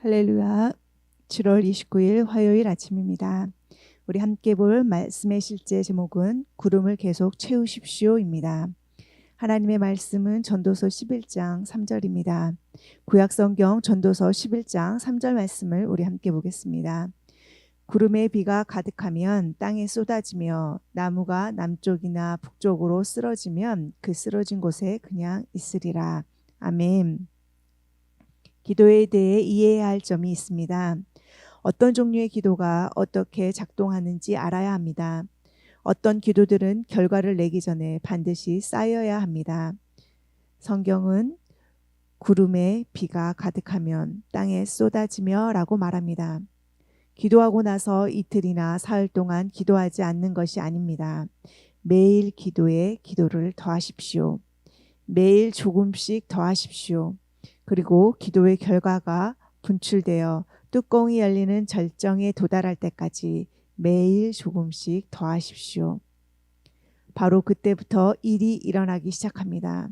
할렐루야. 7월 29일 화요일 아침입니다. 우리 함께 볼 말씀의 실제 제목은 구름을 계속 채우십시오입니다. 하나님의 말씀은 전도서 11장 3절입니다. 구약성경 전도서 11장 3절 말씀을 우리 함께 보겠습니다. 구름의 비가 가득하면 땅에 쏟아지며 나무가 남쪽이나 북쪽으로 쓰러지면 그 쓰러진 곳에 그냥 있으리라. 아멘. 기도에 대해 이해해야 할 점이 있습니다. 어떤 종류의 기도가 어떻게 작동하는지 알아야 합니다. 어떤 기도들은 결과를 내기 전에 반드시 쌓여야 합니다. 성경은 구름에 비가 가득하면 땅에 쏟아지며 라고 말합니다. 기도하고 나서 이틀이나 사흘 동안 기도하지 않는 것이 아닙니다. 매일 기도에 기도를 더하십시오. 매일 조금씩 더하십시오. 그리고 기도의 결과가 분출되어 뚜껑이 열리는 절정에 도달할 때까지 매일 조금씩 더하십시오. 바로 그때부터 일이 일어나기 시작합니다.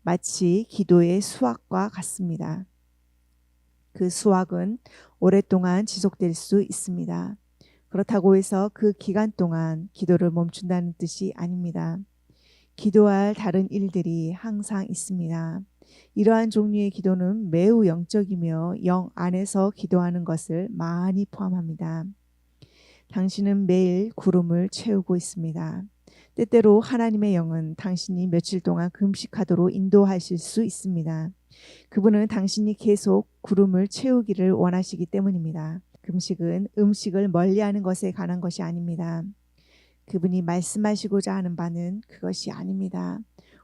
마치 기도의 수확과 같습니다. 그 수확은 오랫동안 지속될 수 있습니다. 그렇다고 해서 그 기간 동안 기도를 멈춘다는 뜻이 아닙니다. 기도할 다른 일들이 항상 있습니다. 이러한 종류의 기도는 매우 영적이며 영 안에서 기도하는 것을 많이 포함합니다. 당신은 매일 구름을 채우고 있습니다. 때때로 하나님의 영은 당신이 며칠 동안 금식하도록 인도하실 수 있습니다. 그분은 당신이 계속 구름을 채우기를 원하시기 때문입니다. 금식은 음식을 멀리하는 것에 관한 것이 아닙니다. 그분이 말씀하시고자 하는 바는 그것이 아닙니다.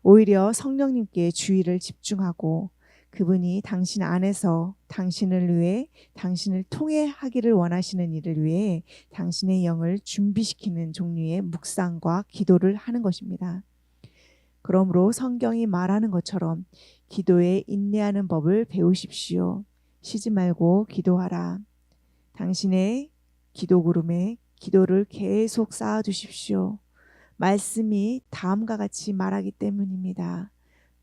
오히려 성령님께 주의를 집중하고 그분이 당신 안에서 당신을 위해 당신을 통해 하기를 원하시는 일을 위해 당신의 영을 준비시키는 종류의 묵상과 기도를 하는 것입니다. 그러므로 성경이 말하는 것처럼 기도에 인내하는 법을 배우십시오. 쉬지 말고 기도하라. 당신의 기도 구름에 기도를 계속 쌓아 두십시오. 말씀이 다음과 같이 말하기 때문입니다.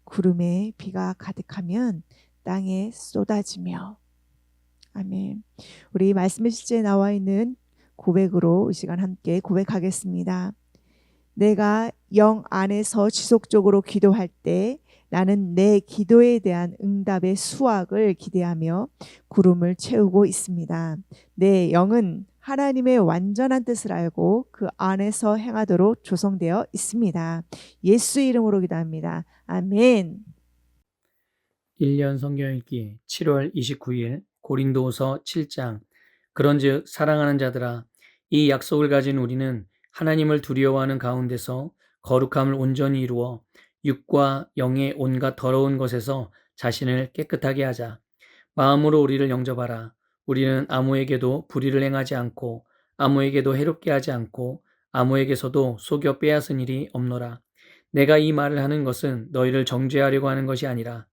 구름에 비가 가득하면 땅에 쏟아지며. 아멘. 우리 말씀의 실제에 나와 있는 고백으로 이 시간 함께 고백하겠습니다. 내가 영 안에서 지속적으로 기도할 때 나는 내 기도에 대한 응답의 수확을 기대하며 구름을 채우고 있습니다. 내 영은 하나님의 완전한 뜻을 알고 그 안에서 행하도록 조성되어 있습니다. 예수 이름으로 기도합니다. 아멘. 1년 성경 읽기 7월 29일 고린도후서 7장. 그런즉 사랑하는 자들아, 이 약속을 가진 우리는 하나님을 두려워하는 가운데서 거룩함을 온전히 이루어 육과 영의 온갖 더러운 것에서 자신을 깨끗하게 하자. 마음으로 우리를 영접하라. 우리는 아무에게도 불의를 행하지 않고 아무에게도 해롭게 하지 않고 아무에게서도 속여 빼앗은 일이 없노라. 내가 이 말을 하는 것은 너희를 정죄하려고 하는 것이 아니라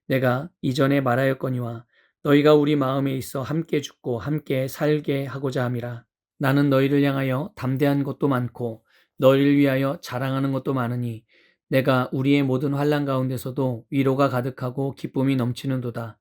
내가 이전에 말하였거니와 너희가 우리 마음에 있어 함께 죽고 함께 살게 하고자 함이라. 나는 너희를 향하여 담대한 것도 많고 너희를 위하여 자랑하는 것도 많으니 내가 우리의 모든 환난 가운데서도 위로가 가득하고 기쁨이 넘치는도다.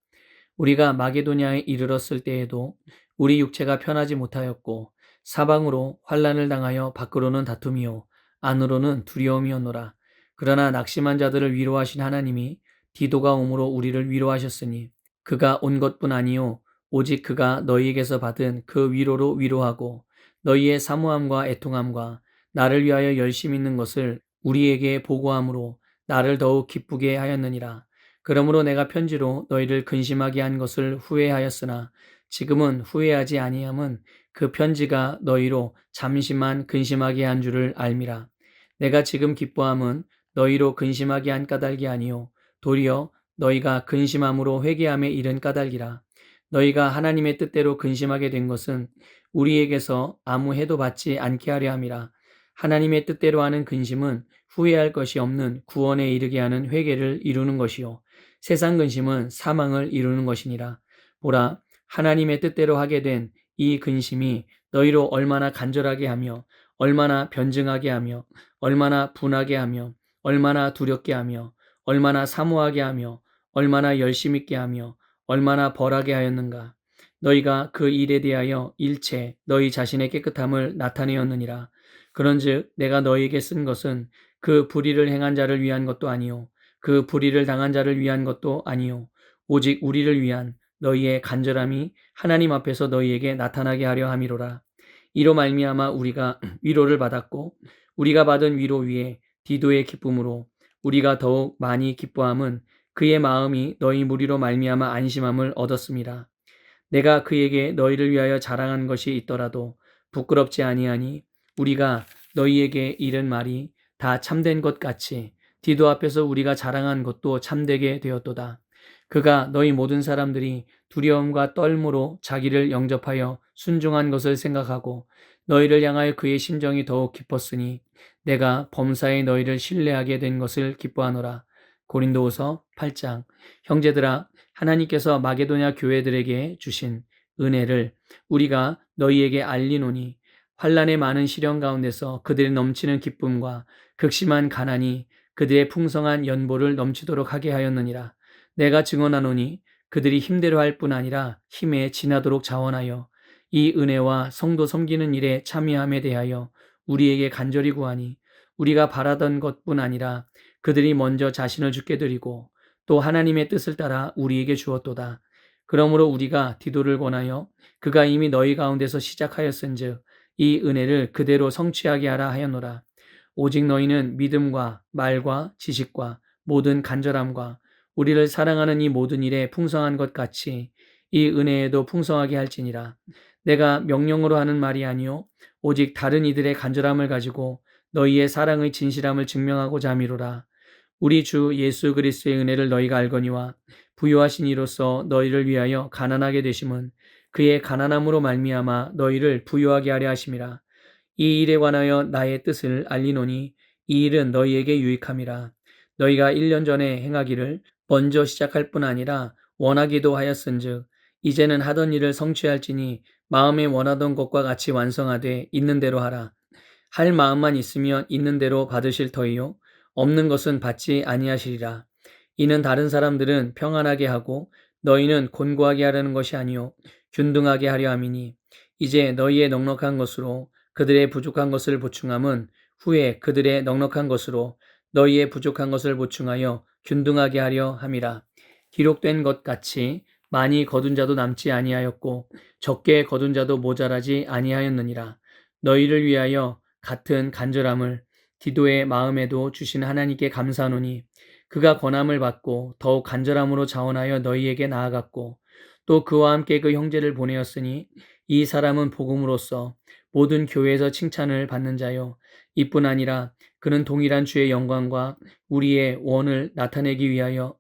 우리가 마게도냐에 이르렀을 때에도 우리 육체가 편하지 못하였고 사방으로 환난을 당하여 밖으로는 다툼이요 안으로는 두려움이었노라. 그러나 낙심한 자들을 위로하신 하나님이 디도가 오므로 우리를 위로하셨으니 그가 온 것뿐 아니요 오직 그가 너희에게서 받은 그 위로로 위로하고 너희의 사모함과 애통함과 나를 위하여 열심 있는 것을 우리에게 보고함으로 나를 더욱 기쁘게 하였느니라. 그러므로 내가 편지로 너희를 근심하게 한 것을 후회하였으나 지금은 후회하지 아니함은 그 편지가 너희로 잠시만 근심하게 한 줄을 알미라. 내가 지금 기뻐함은 너희로 근심하게 한 까닭이 아니요 도리어 너희가 근심함으로 회개함에 이른 까닭이라. 너희가 하나님의 뜻대로 근심하게 된 것은 우리에게서 아무 해도 받지 않게 하려 함이라. 하나님의 뜻대로 하는 근심은 후회할 것이 없는 구원에 이르게 하는 회개를 이루는 것이요 세상 근심은 사망을 이루는 것이니라. 보라, 하나님의 뜻대로 하게 된 이 근심이 너희로 얼마나 간절하게 하며 얼마나 변증하게 하며 얼마나 분하게 하며 얼마나 두렵게 하며 얼마나 사모하게 하며 얼마나 열심 있게 하며 얼마나 벌하게 하였는가. 너희가 그 일에 대하여 일체 너희 자신의 깨끗함을 나타내었느니라. 그런즉 내가 너희에게 쓴 것은 그 불의를 행한 자를 위한 것도 아니요 그 불의를 당한 자를 위한 것도 아니요 오직 우리를 위한 너희의 간절함이 하나님 앞에서 너희에게 나타나게 하려 함이로라. 이로 말미암아 우리가 위로를 받았고 우리가 받은 위로 위에 디도의 기쁨으로 우리가 더욱 많이 기뻐함은 그의 마음이 너희 무리로 말미암아 안심함을 얻었습니다. 내가 그에게 너희를 위하여 자랑한 것이 있더라도 부끄럽지 아니하니 우리가 너희에게 이른 말이 다 참된 것 같이 디도 앞에서 우리가 자랑한 것도 참되게 되었도다. 그가 너희 모든 사람들이 두려움과 떨므로 자기를 영접하여 순종한 것을 생각하고 너희를 향하여 그의 심정이 더욱 깊었으니 내가 범사에 너희를 신뢰하게 된 것을 기뻐하노라. 고린도후서 8장. 형제들아, 하나님께서 마게도냐 교회들에게 주신 은혜를 우리가 너희에게 알리노니 환난의 많은 시련 가운데서 그들의 넘치는 기쁨과 극심한 가난이 그들의 풍성한 연보를 넘치도록 하게 하였느니라. 내가 증언하노니 그들이 힘대로 할 뿐 아니라 힘에 지나도록 자원하여 이 은혜와 성도 섬기는 일에 참여함에 대하여 우리에게 간절히 구하니 우리가 바라던 것뿐 아니라 그들이 먼저 자신을 주께 드리고 또 하나님의 뜻을 따라 우리에게 주었도다. 그러므로 우리가 디도를 권하여 그가 이미 너희 가운데서 시작하였은즉 이 은혜를 그대로 성취하게 하라 하였노라. 오직 너희는 믿음과 말과 지식과 모든 간절함과 우리를 사랑하는 이 모든 일에 풍성한 것 같이 이 은혜에도 풍성하게 할지니라. 내가 명령으로 하는 말이 아니요 오직 다른 이들의 간절함을 가지고 너희의 사랑의 진실함을 증명하고자 함이로라. 우리 주 예수 그리스도의 은혜를 너희가 알거니와 부요하신 이로써 너희를 위하여 가난하게 되심은 그의 가난함으로 말미암아 너희를 부요하게 하려 하심이라. 이 일에 관하여 나의 뜻을 알리노니 이 일은 너희에게 유익함이라. 너희가 1년 전에 행하기를 먼저 시작할 뿐 아니라 원하기도 하였은즉 이제는 하던 일을 성취할지니 마음에 원하던 것과 같이 완성하되 있는 대로 하라. 할 마음만 있으면 있는 대로 받으실 터이요 없는 것은 받지 아니하시리라. 이는 다른 사람들은 평안하게 하고 너희는 곤고하게 하려는 것이 아니요 균등하게 하려 함이니 이제 너희의 넉넉한 것으로 그들의 부족한 것을 보충함은 후에 그들의 넉넉한 것으로 너희의 부족한 것을 보충하여 균등하게 하려 함이라. 기록된 것 같이 많이 거둔 자도 남지 아니하였고 적게 거둔 자도 모자라지 아니하였느니라. 너희를 위하여 같은 간절함을 디도의 마음에도 주신 하나님께 감사하노니 그가 권함을 받고 더욱 간절함으로 자원하여 너희에게 나아갔고 또 그와 함께 그 형제를 보내었으니 이 사람은 복음으로써 모든 교회에서 칭찬을 받는 자요 이뿐 아니라 그는 동일한 주의 영광과 우리의 원을 나타내기 위하여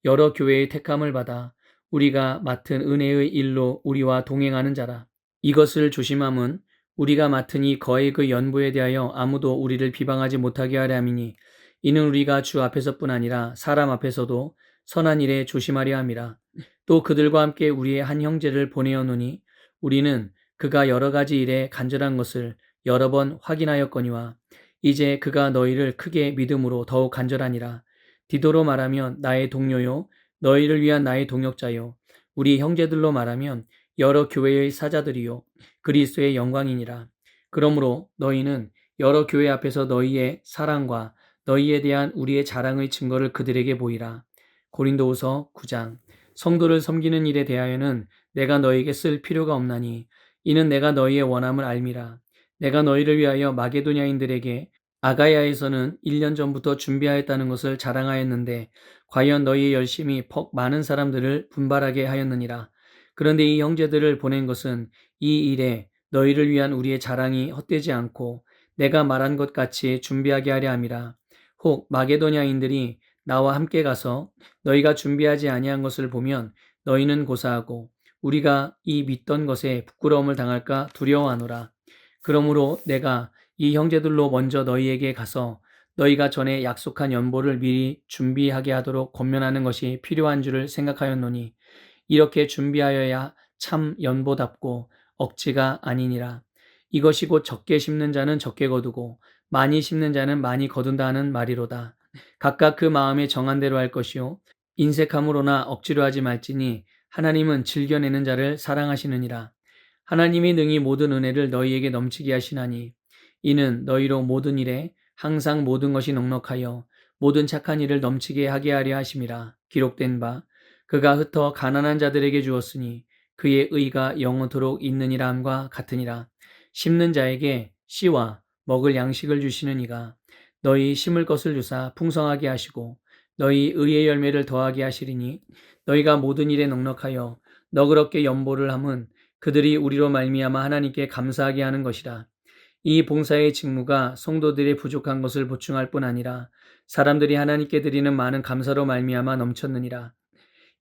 여러 교회의 택함을 받아 우리가 맡은 은혜의 일로 우리와 동행하는 자라. 이것을 조심함은 우리가 맡은 이 거액의 연보에 대하여 아무도 우리를 비방하지 못하게 하려 함이니 이는 우리가 주 앞에서뿐 아니라 사람 앞에서도 선한 일에 조심하려 함이라. 또 그들과 함께 우리의 한 형제를 보내어노니 우리는 그가 여러 가지 일에 간절한 것을 여러 번 확인하였거니와 이제 그가 너희를 크게 믿음으로 더욱 간절하니라. 디도로 말하면 나의 동료요 너희를 위한 나의 동역자요 우리 형제들로 말하면 여러 교회의 사자들이요 그리스도의 영광이니라. 그러므로 너희는 여러 교회 앞에서 너희의 사랑과 너희에 대한 우리의 자랑의 증거를 그들에게 보이라. 고린도후서 9장. 성도를 섬기는 일에 대하여는 내가 너희에게 쓸 필요가 없나니 이는 내가 너희의 원함을 알미라. 내가 너희를 위하여 마게도냐인들에게 아가야에서는 1년 전부터 준비하였다는 것을 자랑하였는데 과연 너희의 열심이 퍽 많은 사람들을 분발하게 하였느니라. 그런데 이 형제들을 보낸 것은 이 일에 너희를 위한 우리의 자랑이 헛되지 않고 내가 말한 것 같이 준비하게 하려 함이라. 혹 마게도냐인들이 나와 함께 가서 너희가 준비하지 아니한 것을 보면 너희는 고사하고 우리가 이 믿던 것에 부끄러움을 당할까 두려워하노라. 그러므로 내가 이 형제들로 먼저 너희에게 가서 너희가 전에 약속한 연보를 미리 준비하게 하도록 권면하는 것이 필요한 줄을 생각하였노니 이렇게 준비하여야 참 연보답고 억지가 아니니라. 이것이 곧 적게 심는 자는 적게 거두고 많이 심는 자는 많이 거둔다 하는 말이로다. 각각 그 마음에 정한 대로 할 것이요 인색함으로나 억지로 하지 말지니 하나님은 즐겨내는 자를 사랑하시느니라. 하나님이 능히 모든 은혜를 너희에게 넘치게 하시나니 이는 너희로 모든 일에 항상 모든 것이 넉넉하여 모든 착한 일을 넘치게 하게 하려 하심이라. 기록된 바 그가 흩어 가난한 자들에게 주었으니 그의 의가 영원토록 있느니라 함과 같으니라. 심는 자에게 씨와 먹을 양식을 주시는 이가 너희 심을 것을 주사 풍성하게 하시고 너희 의의 열매를 더하게 하시리니 너희가 모든 일에 넉넉하여 너그럽게 연보를 함은 그들이 우리로 말미암아 하나님께 감사하게 하는 것이라. 이 봉사의 직무가 성도들의 부족한 것을 보충할 뿐 아니라 사람들이 하나님께 드리는 많은 감사로 말미암아 넘쳤느니라.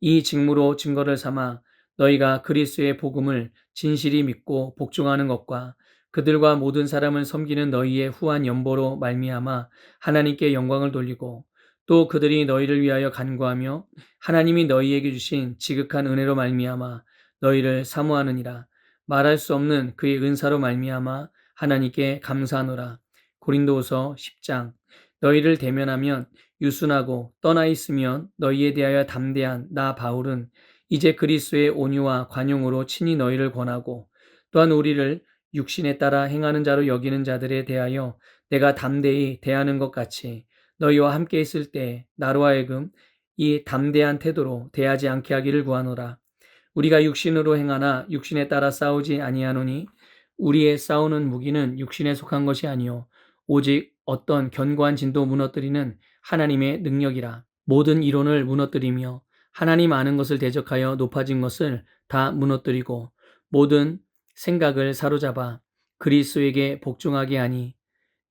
이 직무로 증거를 삼아 너희가 그리스도의 복음을 진실이 믿고 복종하는 것과 그들과 모든 사람을 섬기는 너희의 후한 연보로 말미암아 하나님께 영광을 돌리고 또 그들이 너희를 위하여 간구하며 하나님이 너희에게 주신 지극한 은혜로 말미암아 너희를 사모하느니라. 말할 수 없는 그의 은사로 말미암아 하나님께 감사하노라. 고린도후서 10장. 너희를 대면하면 유순하고 떠나 있으면 너희에 대하여 담대한 나 바울은 이제 그리스도의 온유와 관용으로 친히 너희를 권하고 또한 우리를 육신에 따라 행하는 자로 여기는 자들에 대하여 내가 담대히 대하는 것 같이 너희와 함께 있을 때 나로 하여금 이 담대한 태도로 대하지 않게 하기를 구하노라. 우리가 육신으로 행하나 육신에 따라 싸우지 아니하노니 우리의 싸우는 무기는 육신에 속한 것이 아니요 오직 어떤 견고한 진도 무너뜨리는 하나님의 능력이라. 모든 이론을 무너뜨리며 하나님 아는 것을 대적하여 높아진 것을 다 무너뜨리고 모든 생각을 사로잡아 그리스도에게 복종하게 하니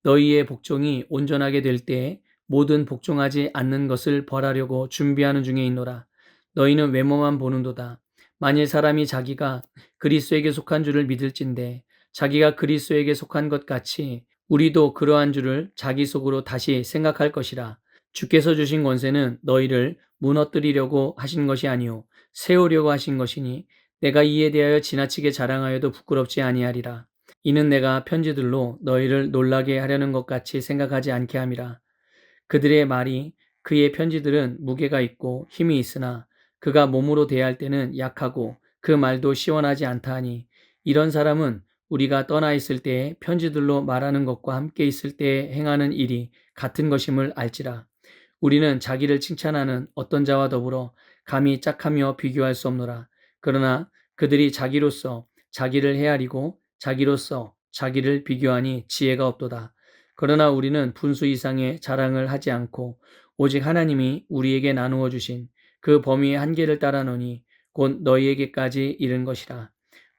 너희의 복종이 온전하게 될 때에 모든 복종하지 않는 것을 벌하려고 준비하는 중에 있노라. 너희는 외모만 보는도다. 만일 사람이 자기가 그리스도에게 속한 줄을 믿을진대 자기가 그리스도에게 속한 것 같이 우리도 그러한 줄을 자기 속으로 다시 생각할 것이라. 주께서 주신 권세는 너희를 무너뜨리려고 하신 것이 아니요 세우려고 하신 것이니 내가 이에 대하여 지나치게 자랑하여도 부끄럽지 아니하리라. 이는 내가 편지들로 너희를 놀라게 하려는 것 같이 생각하지 않게 함이라. 그들의 말이 그의 편지들은 무게가 있고 힘이 있으나 그가 몸으로 대할 때는 약하고 그 말도 시원하지 않다 하니 이런 사람은 우리가 떠나 있을 때에 편지들로 말하는 것과 함께 있을 때에 행하는 일이 같은 것임을 알지라. 우리는 자기를 칭찬하는 어떤 자와 더불어 감히 짝하며 비교할 수 없노라. 그러나 그들이 자기로서 자기를 헤아리고 자기로서 자기를 비교하니 지혜가 없도다. 그러나 우리는 분수 이상의 자랑을 하지 않고 오직 하나님이 우리에게 나누어 주신 그 범위의 한계를 따라노니 곧 너희에게까지 이른 것이라.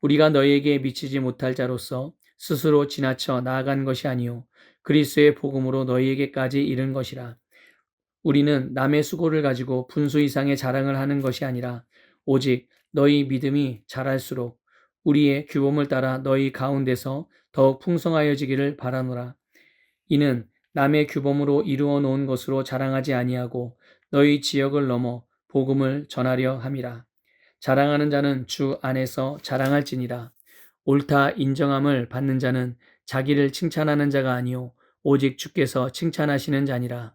우리가 너희에게 미치지 못할 자로서 스스로 지나쳐 나아간 것이 아니요 그리스도의 복음으로 너희에게까지 이른 것이라. 우리는 남의 수고를 가지고 분수 이상의 자랑을 하는 것이 아니라 오직 너희 믿음이 자랄수록 우리의 규범을 따라 너희 가운데서 더욱 풍성하여지기를 바라노라. 이는 남의 규범으로 이루어 놓은 것으로 자랑하지 아니하고 너희 지역을 넘어 복음을 전하려 함이라. 자랑하는 자는 주 안에서 자랑할지니라. 옳다 인정함을 받는 자는 자기를 칭찬하는 자가 아니요 오직 주께서 칭찬하시는 자니라.